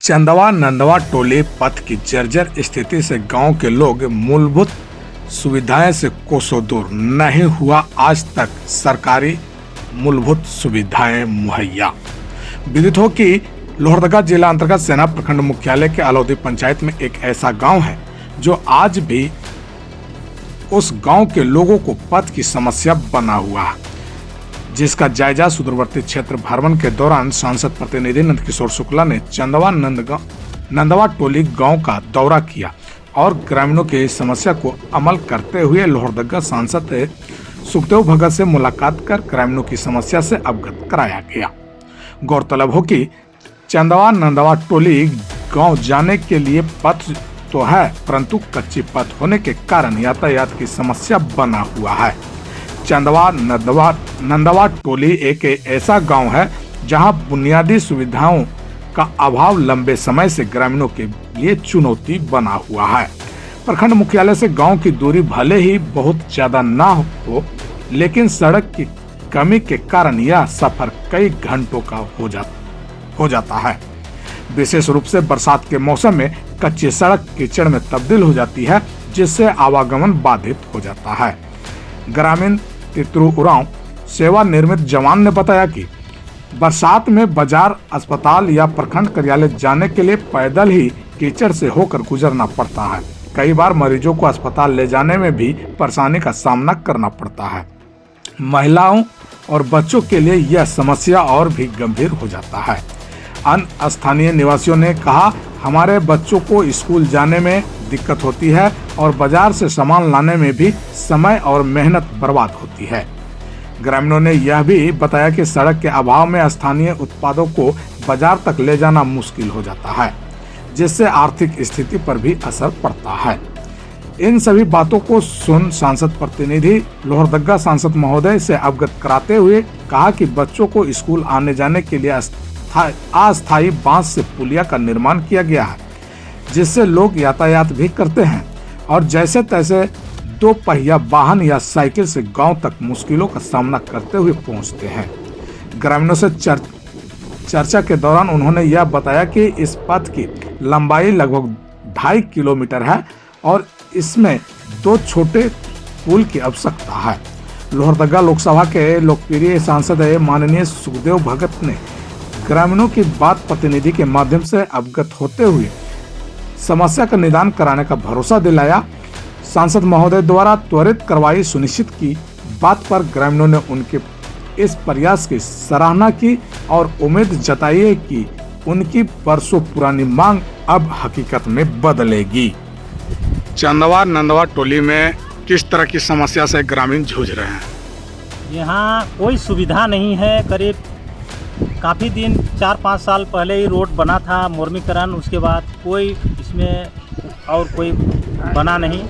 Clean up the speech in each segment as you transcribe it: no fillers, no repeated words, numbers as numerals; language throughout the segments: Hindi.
चंदवा नंदवा टोली पथ की जर्जर स्थिति से गांव के लोग मूलभूत सुविधाएं से कोसों दूर। नहीं हुआ आज तक सरकारी मूलभूत सुविधाएं मुहैया। विदित हो कि लोहरदगा जिला अंतर्गत सेना प्रखंड मुख्यालय के अलौदी पंचायत में एक ऐसा गांव है जो आज भी उस गांव के लोगों को पथ की समस्या बना हुआ है, जिसका जायजा सुदूरवर्ती क्षेत्र भ्रमण के दौरान सांसद प्रतिनिधि नंदकिशोर शुक्ला ने चंदवा नंदवा टोली गांव का दौरा किया और ग्रामीणों की समस्या को अमल करते हुए लोहरदगा सांसद सुखदेव भगत से मुलाकात कर ग्रामीणों की समस्या से अवगत कराया गया। गौरतलब हो कि चंदवा नंदवा टोली गांव जाने के लिए पथ तो है, परंतु कच्ची पथ होने के कारण यातायात की समस्या बना हुआ है। चंदवा नंदवा टोली एक ऐसा गांव है जहां बुनियादी सुविधाओं का अभाव लंबे समय से ग्रामीणों के लिए चुनौती बना हुआ है। प्रखंड मुख्यालय से गांव की दूरी भले ही बहुत ज्यादा ना हो, लेकिन सड़क की कमी के कारण यह सफर कई घंटों का हो जाता है। विशेष रूप से बरसात के मौसम में कच्ची सड़क कीचड़ में तब्दील हो जाती है, जिससे आवागमन बाधित हो जाता है। ग्रामीण तितरू उरांव सेवा निर्मित जवान ने बताया कि बरसात में बाजार, अस्पताल या प्रखंड कार्यालय जाने के लिए पैदल ही कीचड़ से होकर गुजरना पड़ता है। कई बार मरीजों को अस्पताल ले जाने में भी परेशानी का सामना करना पड़ता है। महिलाओं और बच्चों के लिए यह समस्या और भी गंभीर हो जाता है। अन्य स्थानीय निवासियों ने कहा, हमारे बच्चों को स्कूल जाने में दिक्कत होती है और बाजार से सामान लाने में भी समय और मेहनत बर्बाद होती है। ग्रामीणों ने यह भी बताया कि सड़क के अभाव में स्थानीय उत्पादों को बाजार तक ले जाना मुश्किल हो जाता है, जिससे आर्थिक स्थिति पर भी असर पड़ता है। इन सभी बातों को सुन सांसद प्रतिनिधि लोहरदगा सांसद महोदय से अवगत कराते हुए कहा कि बच्चों को स्कूल आने जाने के लिए अस्थायी बांस से पुलिया का निर्माण किया गया है, जिससे लोग यातायात भी करते हैं और जैसे तैसे दो पहिया वाहन या साइकिल से गांव तक मुश्किलों का सामना करते हुए पहुंचते हैं। ग्रामीणों से चर्चा के दौरान उन्होंने यह बताया कि इस पथ की लंबाई लगभग 2.5 किलोमीटर है और इसमें 2 छोटे पुल की आवश्यकता है। लोहरदगा लोकसभा के लोकप्रिय सांसद माननीय सुखदेव भगत ने ग्रामीणों की बात प्रतिनिधि के माध्यम से अवगत होते हुए समस्या का निदान कराने का भरोसा दिलाया। सांसद महोदय द्वारा त्वरित कार्रवाई सुनिश्चित की बात पर ग्रामीणों ने उनके इस प्रयास की सराहना की और उम्मीद जताई है कि उनकी वर्षों पुरानी मांग अब हकीकत में बदलेगी। चंदवा नंदवा टोली में किस तरह की समस्या से ग्रामीण जूझ रहे हैं? यहाँ कोई सुविधा नहीं है। करीब काफ़ी दिन 4-5 साल पहले ही रोड बना था, मुर्मीकरण, उसके बाद कोई इसमें और कोई बना नहीं।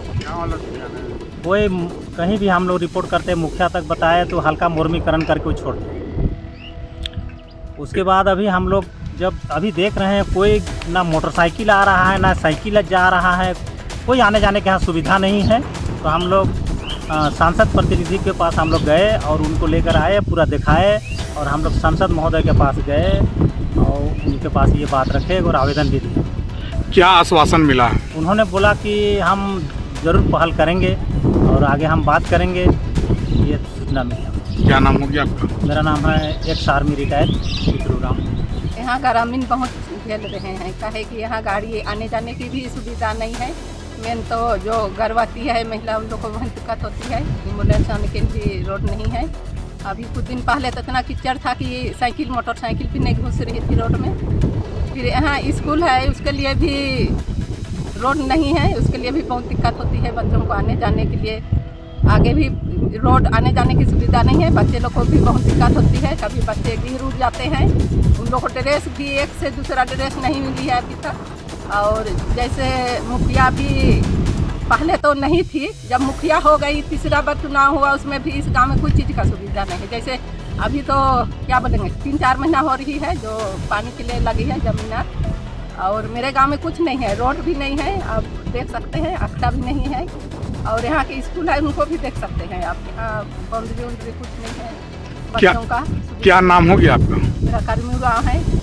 कोई कहीं भी हम लोग रिपोर्ट करते मुखिया तक बताए तो हल्का मुर्मीकरण करके छोड़ते। उसके बाद अभी हम लोग जब अभी देख रहे हैं कोई ना मोटरसाइकिल आ रहा है ना साइकिल जा रहा है, कोई आने जाने के यहाँ सुविधा नहीं है। तो हम लोग सांसद प्रतिनिधि के पास हम लोग गए और उनको लेकर आए, पूरा दिखाए और हम लोग सांसद महोदय के पास गए और उनके पास ये बात रखे और आवेदन भी दिया। क्या आश्वासन मिला? उन्होंने बोला कि हम ज़रूर पहल करेंगे और आगे हम बात करेंगे, ये सूचना मिली। क्या नाम हो गया आपका? मेरा नाम है एक्स आर्मी रिटायर्ड तितरू उरांव। यहाँ ग्रामीण बहुत झेल रहे हैं, कहे कि यहाँ गाड़ी आने जाने की भी सुविधा नहीं है। मेन तो जो गर्भवती है महिला, उन लोग को बहुत दिक्कत होती है। एम्बुलेंस आने के लिए रोड नहीं है। अभी कुछ दिन पहले तो इतना कीचड़ था कि साइकिल मोटरसाइकिल भी नहीं घुस रही थी रोड में। फिर यहाँ स्कूल है, उसके लिए भी रोड नहीं है, उसके लिए भी बहुत दिक्कत होती है बच्चों को आने जाने के लिए। आगे भी रोड आने जाने की सुविधा नहीं है, बच्चे लोग को भी बहुत दिक्कत होती है। कभी बच्चे गिर उड़ जाते हैं, उन लोग को ड्रेस भी एक से दूसरा ड्रेस नहीं मिली है अभी तक। और जैसे मुखिया भी पहले तो नहीं थी, जब मुखिया हो गई, तीसरा बार चुनाव हुआ, उसमें भी इस गांव में कोई चीज़ का सुविधा नहीं है। जैसे अभी तो क्या बोलेंगे 3-4 महीना हो रही है जो पानी के लिए लगी है जमीन, और मेरे गांव में कुछ नहीं है, रोड भी नहीं है, आप देख सकते हैं, अखड़ा भी नहीं है। और यहाँ के स्कूल है, उनको भी देख सकते हैं आप। यहाँ बाउंड्री कुछ नहीं है बच्चों का। क्या नाम हो गया आपका? मेरा कर्मी उरांव है।